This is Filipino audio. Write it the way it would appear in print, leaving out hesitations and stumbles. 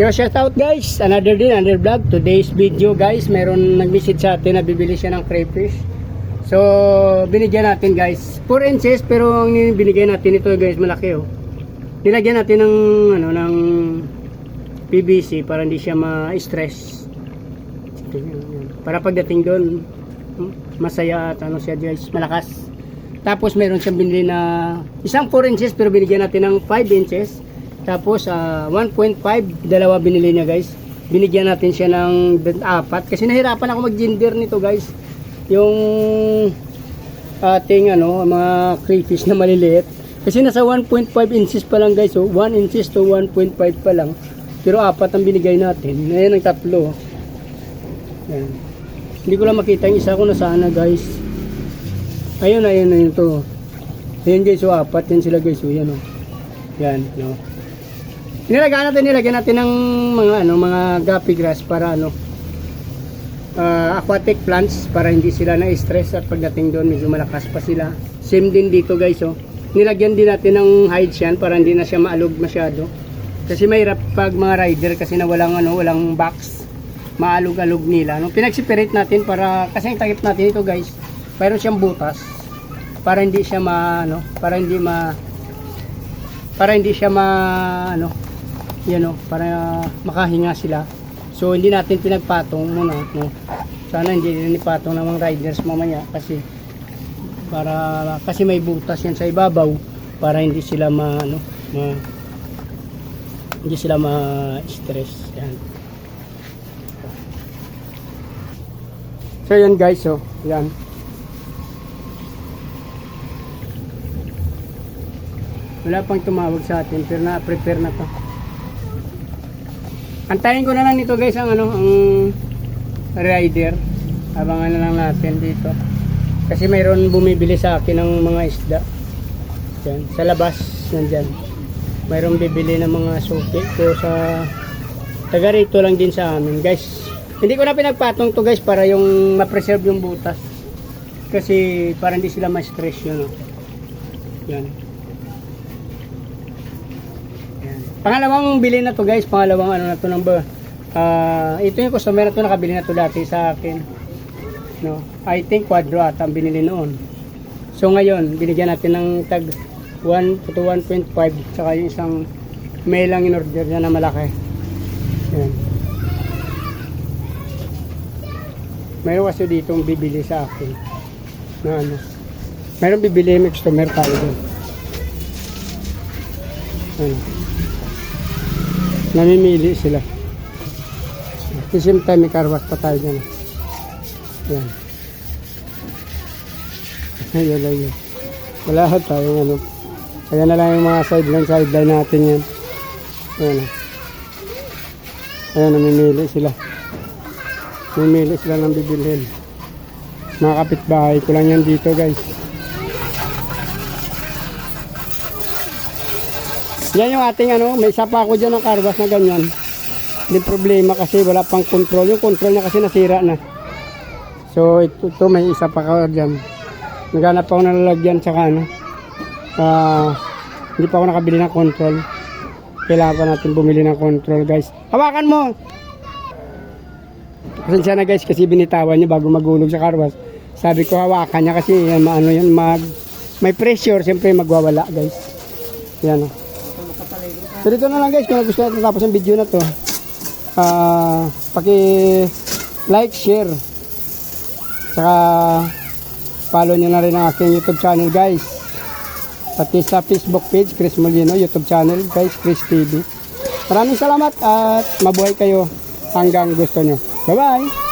Yo, shout out guys, another day, another vlog. Today's video guys, meron nag-message sa atin na bibili siya ng crayfish. So, binigyan natin guys 4 inches, pero ang binigyan natin ito guys, malaki oh. Nilagyan natin ng ng PVC para hindi siya ma-stress. Para pagdating doon, masaya at siya guys, malakas. Tapos meron siyang binili na isang 4 inches pero binigyan natin ng 5 inches. Tapos 1.5, dalawa binili niya guys. Binigyan natin siya ng 4 kasi nahirapan ako mag-gender nito guys. Yung ating mga crayfish na maliliit. Kasi nasa 1.5 inches pa lang guys. So 1 inches to 1.5 pa lang. Pero 4 ang binigay natin. Ngayon ang 3. Yan. Hindi ko lang makita yung isa ko na sana guys. Ayun to. Ayun guys, so 4 yan sila guys. So yan o. Yan, no. Nilagyan natin ng mga guppy grass para aquatic plants para hindi sila na-stress at pagdating doon medyo malakas pa sila. Same din dito guys oh. Nilagyan din natin ng hides yan para hindi na siya maalog masyado. Kasi mahirap pag mga rider kasi na walang box. Maalog-alog nila. Pinag-separate natin para kasi ang takip natin ito guys. Mayroon siyang butas para hindi siya para hindi siya para makahinga sila. So hindi natin pinagpatong muna, no. Sana hindi rin ipatong ng mga riders mamaya kasi may butas yan sa ibabaw para hindi sila ma-stress yan. So yan guys, so yan. Wala pang tumawag sa atin pero na-prepare na to. Antayin ko na lang nito guys ang rider. Abangan na lang natin dito. Kasi mayroon bumibili sa akin ng mga isda. Diyan, sa labas nandiyan. Mayroon bibili ng mga suki ko sa taga rito lang din sa amin guys. Hindi ko na pinagpatong to guys para yung ma-preserve yung butas. Kasi para hindi sila ma-stress yun. Yan. Pangalawang bili na to guys, pangalawang na to ito yung customer na to, nakabili na to dati sa akin. No, I think quadro ata ang binili noon. So ngayon, binigyan natin ng tag 1 to 1.5 saka yung isang may lang in order niya na malaki. Yan. Mayroon kasi ditong bibili sa akin. Na mayroon bibili, may customer tayo doon. Namimili sila. At the same time, may karwas pa tayo dyan. Yan. Ayun. Wala tayo Kaya na lang yung mga sideline natin yan. Ayan, namimili sila. Namimili sila ng bibilhin. Mga kapitbahay ko lang yan dito guys. Yan yung ating may isa pa ako dyan ng karwas na ganyan. Hindi problema kasi wala pang control. Yung control niya kasi nasira na. So ito may isa pa ako dyan. Naghanap ako ng lalagyan tsaka hindi pa ako nakabili ng control. Kailangan pa natin bumili ng control guys. Hawakan mo! Pasensya na guys kasi binitawan niya bago magulog sa karwas. Sabi ko hawakan niya kasi may pressure. Siyempre magwawala guys. Yan So dito na lang guys, kung gusto natin tapos ang video na to, paki-like, share, saka follow nyo na rin ang aking YouTube channel guys. Pati sa Facebook page, Chris Molino, YouTube channel guys, Chris TV. Maraming salamat at mabuhay kayo hanggang gusto nyo. Bye bye!